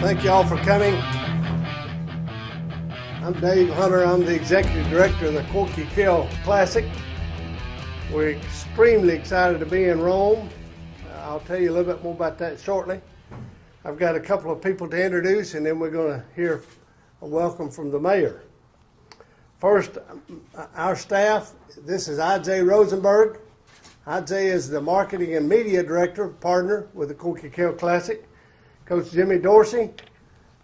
Thank you all for coming. I'm Dave Hunter. I'm the Executive Director of the Corky Kell Classic. We're extremely excited to be in Rome. I'll tell you a little bit more about that shortly. I've got a couple of people to introduce, and then we're going to hear a welcome from the mayor. First, our staff. This is I.J. Rosenberg. I.J. is the Marketing and Media Director, partner with the Corky Kell Classic. Coach Jimmy Dorsey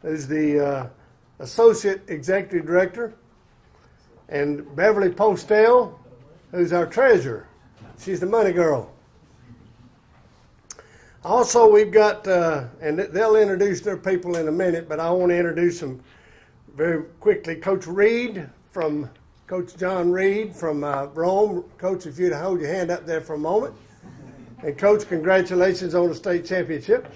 is the Associate Executive Director. And Beverly Postel, who's our treasurer. She's the money girl. Also, we've got, and they'll introduce their people in a minute, but I want to introduce them very quickly. Coach John Reed from Rome. Coach, if you'd hold your hand up there for a moment. And Coach, congratulations on the state championship.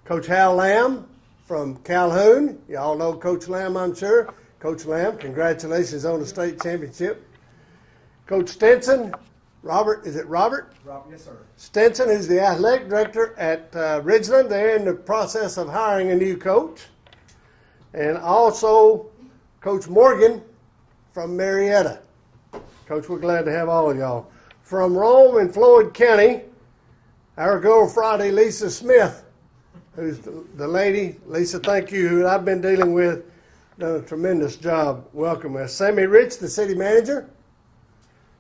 Coach Hal Lamb from Calhoun. You all know Coach Lamb, I'm sure. Coach Lamb, congratulations on the state championship. Coach Stinson, Robert, is it Robert? Yes, sir. Stinson, who's the athletic director at Ridgeland. They're in the process of hiring a new coach. And also Coach Morgan from Marietta. Coach, we're glad to have all of y'all. From Rome and Floyd County, our girl Friday, Lisa Smith, who's the lady. Lisa, thank you, who I've been dealing with, done a tremendous job. Welcome us. Sammy Rich, the city manager.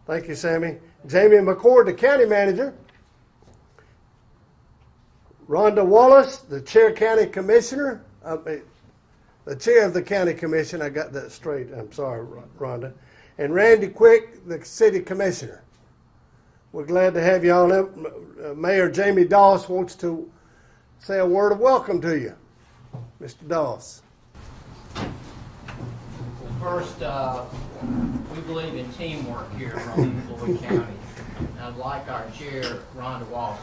Thank you, Sammy. Jamie McCord, the county manager. Rhonda Wallace, the chair county commissioner. The chair of the county commission. I got that straight. I'm sorry, Rhonda. And Randy Quick, the city commissioner. We're glad to have you on. Mayor Jamie Doss wants to say a word of welcome to you. Mr. Doss. First, we believe in teamwork here in Rome and Floyd County. I'd like our chair, Rhonda Walsh.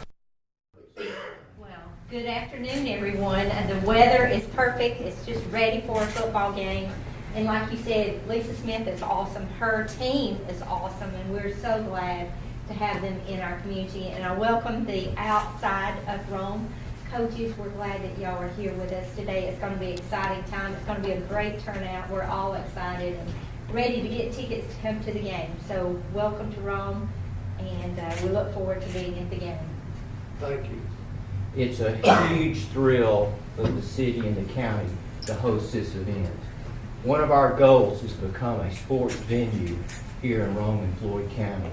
Well, good afternoon, everyone. The weather is perfect. It's just ready for a football game. And like you said, Lisa Smith is awesome. Her team is awesome, and we're so glad to have them in our community. And I welcome the outside of Rome. Coaches, we're glad that y'all are here with us today. It's going to be an exciting time. It's going to be a great turnout. We're all excited and ready to get tickets to come to the game. So welcome to Rome, and we look forward to being at the game. Thank you. It's a huge thrill for the city and the county to host this event. One of our goals is to become a sports venue here in Rome and Floyd County.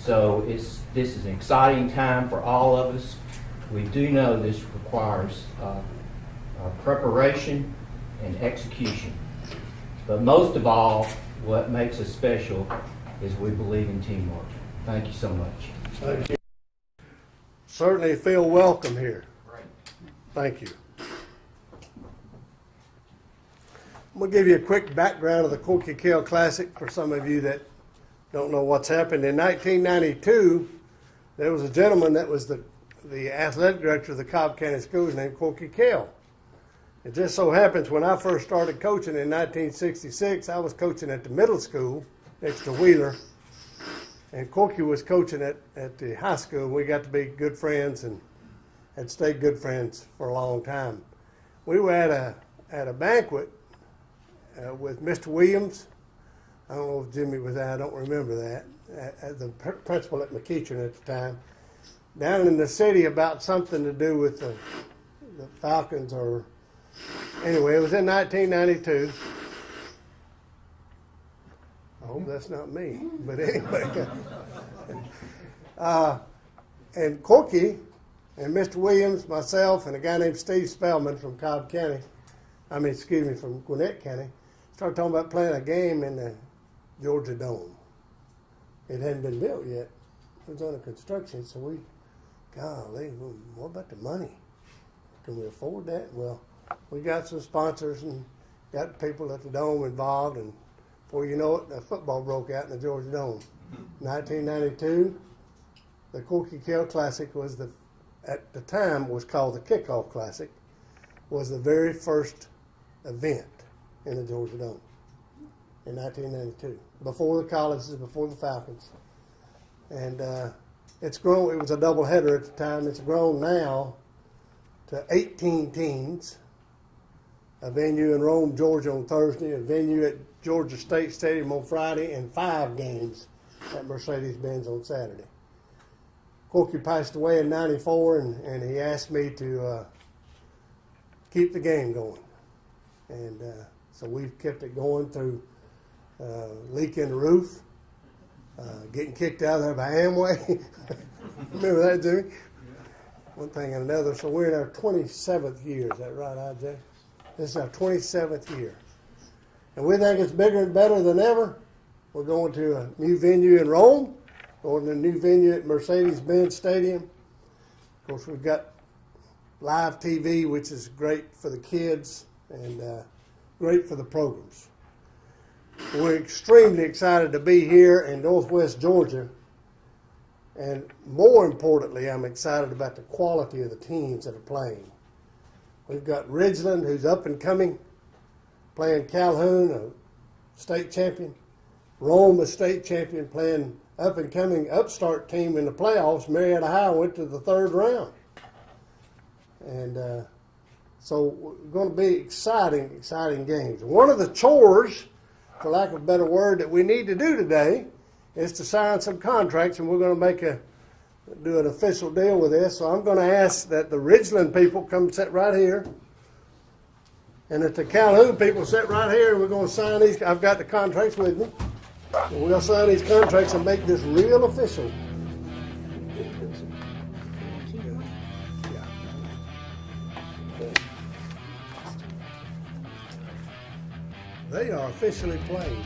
So this is an exciting time for all of us. We do know this requires preparation and execution. But most of all, what makes us special is we believe in teamwork. Thank you so much. Thank you. Certainly feel welcome here. Great. Thank you. I'm going to give you a quick background of the Corky Kell Classic for some of you that don't know what's happened. In 1992, there was a gentleman that was the athletic director of the Cobb County Schools named Corky Kell. It just so happens when I first started coaching in 1966, I was coaching at the middle school next to Wheeler, and Corky was coaching at the high school. We got to be good friends and had stayed good friends for a long time. We were at a banquet with Mr. Williams. I don't know if Jimmy was there. I don't remember that. The principal at McEachern at the time. Down in the city about something to do with the Falcons or anyway, it was in 1992. I hope that's not me, but anyway. And Corky and Mr. Williams, myself, and a guy named Steve Spellman from Cobb County, from Gwinnett County, started talking about playing a game in the Georgia Dome. It hadn't been built yet. It was under construction, so golly, what about the money? Can we afford that? Well, we got some sponsors and got people at the Dome involved, and before you know it, the football broke out in the Georgia Dome. 1992, the Corky Kell Classic was at the time was called the Kickoff Classic, was the very first event in the Georgia Dome in 1992, before the colleges, before the Falcons. And it's grown. It was a doubleheader at the time. It's grown now to 18 teams, a venue in Rome, Georgia on Thursday, a venue at Georgia State Stadium on Friday, and 5 games at Mercedes-Benz on Saturday. Corky passed away in '94, and he asked me to keep the game going. And so we've kept it going through leak in the roof, getting kicked out of there by Amway. Remember that, Jimmy? One thing and another. So we're in our 27th year. Is that right, IJ? This is our 27th year. And we think it's bigger and better than ever. We're going to a new venue in Rome, going to a new venue at Mercedes-Benz Stadium. Of course, we've got live TV, which is great for the kids and great for the programs. We're extremely excited to be here in Northwest Georgia. And more importantly, I'm excited about the quality of the teams that are playing. We've got Ridgeland, who's up and coming, playing Calhoun, a state champion. Rome, a state champion, playing up and coming upstart team in the playoffs. Marietta High went to the 3rd round. And so we're going to be exciting games. One of the chores, for lack of a better word, that we need to do today is to sign some contracts, and we're going to do an official deal with this. So I'm going to ask that the Ridgeland people come sit right here, and that the Calhoun people sit right here, and we're going to sign these. I've got the contracts with me. And we'll sign these contracts and make this real official. They are officially playing.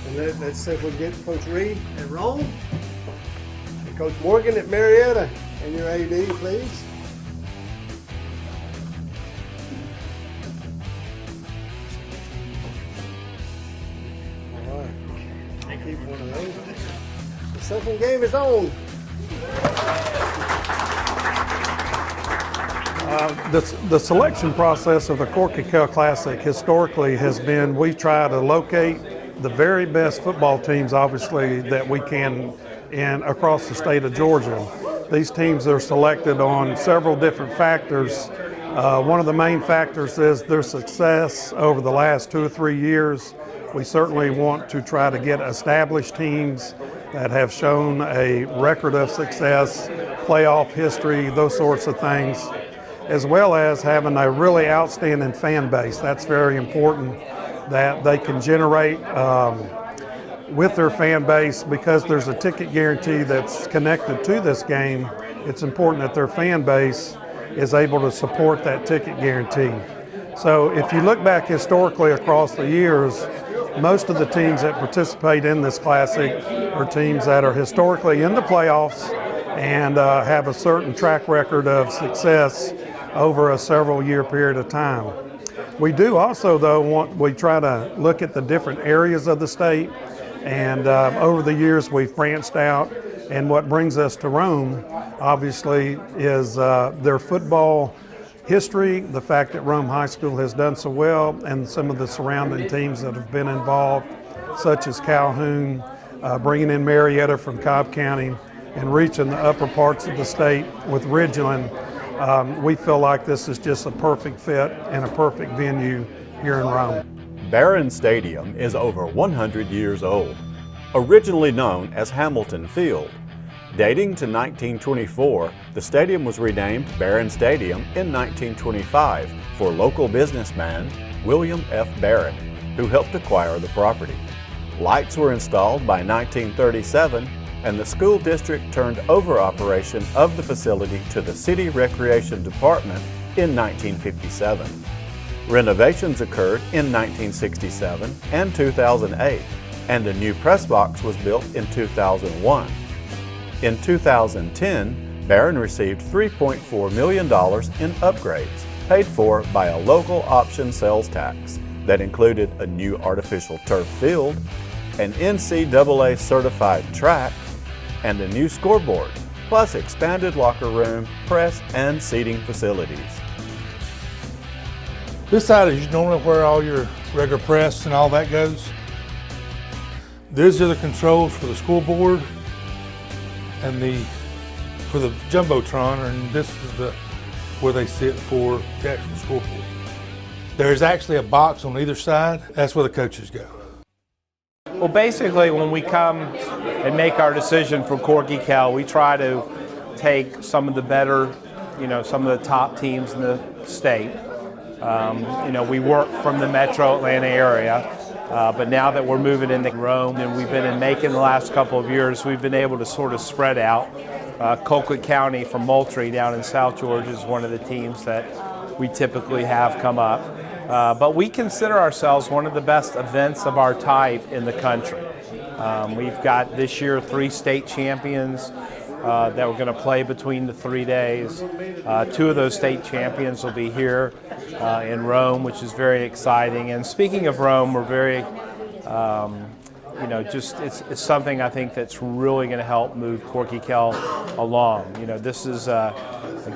And let's see if we can get Coach Reed at Rome and Coach Morgan at Marietta and your AD, please. All right. Keep one of those. The second game is on. The selection process of the Corky Kell Classic historically has been, we try to locate the very best football teams, obviously, that we can across the state of Georgia. These teams are selected on several different factors. One of the main factors is their success over the last 2 or 3 years. We certainly want to try to get established teams that have shown a record of success, playoff history, those sorts of things, as well as having a really outstanding fan base. That's very important, that they can generate with their fan base, because there's a ticket guarantee that's connected to this game. It's important that their fan base is able to support that ticket guarantee. So if you look back historically across the years, most of the teams that participate in this classic are teams that are historically in the playoffs and have a certain track record of success over a several year period of time. We do also, though, we try to look at the different areas of the state, and over the years we've branched out, and what brings us to Rome, obviously, is their football history, the fact that Rome High School has done so well, and some of the surrounding teams that have been involved, such as Calhoun, bringing in Marietta from Cobb County, and reaching the upper parts of the state with Ridgeland. We feel like this is just a perfect fit and a perfect venue here in Rome. Barron Stadium is over 100 years old, originally known as Hamilton Field. Dating to 1924, the stadium was renamed Barron Stadium in 1925 for local businessman William F. Barron, who helped acquire the property. Lights were installed by 1937, and the school district turned over operation of the facility to the City Recreation Department in 1957. Renovations occurred in 1967 and 2008, and a new press box was built in 2001. In 2010, Barron received $3.4 million in upgrades, paid for by a local option sales tax that included a new artificial turf field, an NCAA certified track, and a new scoreboard, plus expanded locker room, press, and seating facilities. This side is normally where all your regular press and all that goes. These are the controls for the scoreboard and for the Jumbotron, and this is where they sit for the actual scoreboard. There's actually a box on either side. That's where the coaches go. Well, basically, when we come and make our decision for Corky Kell, we try to take some of the better, some of the top teams in the state. We work from the metro Atlanta area, but now that we're moving into Rome and we've been in Macon the last couple of years, we've been able to sort of spread out. Colquitt County from Moultrie down in South Georgia is one of the teams that we typically have come up. But we consider ourselves one of the best events of our type in the country. We've got this year 3 state champions that we're going to play between the 3 days. 2 of those state champions will be here in Rome, which is very exciting. And speaking of Rome, we're very, it's something I think that's really going to help move Corky Kell along. This is a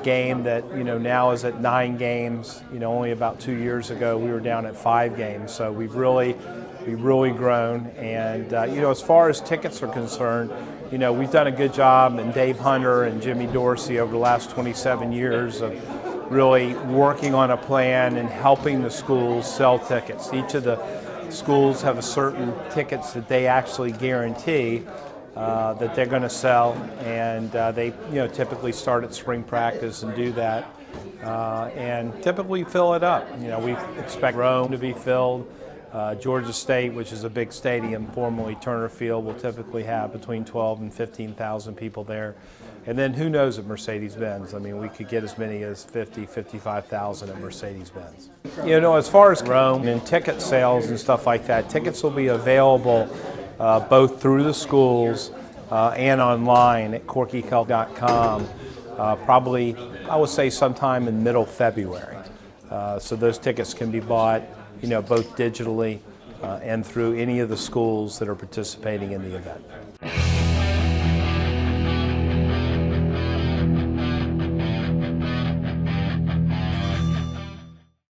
game that now is at 9 games. Only about 2 years ago we were down at 5 games. So we've really grown. And as far as tickets are concerned, we've done a good job, and Dave Hunter and Jimmy Dorsey over the last 27 years of really working on a plan and helping the schools sell tickets. Each of the schools have a certain tickets that they actually guarantee that they're going to sell, and they typically start at spring practice and do that, and typically fill it up. We expect Rome to be filled. Georgia State, which is a big stadium, formerly Turner Field, will typically have between 12 and 15,000 people there. And then who knows at Mercedes-Benz? I mean, we could get as many as 50, 55,000 at Mercedes-Benz. As far as Rome and ticket sales and stuff like that, tickets will be available both through the schools and online at corkykell.com, probably, I would say, sometime in middle February. So those tickets can be bought both digitally and through any of the schools that are participating in the event.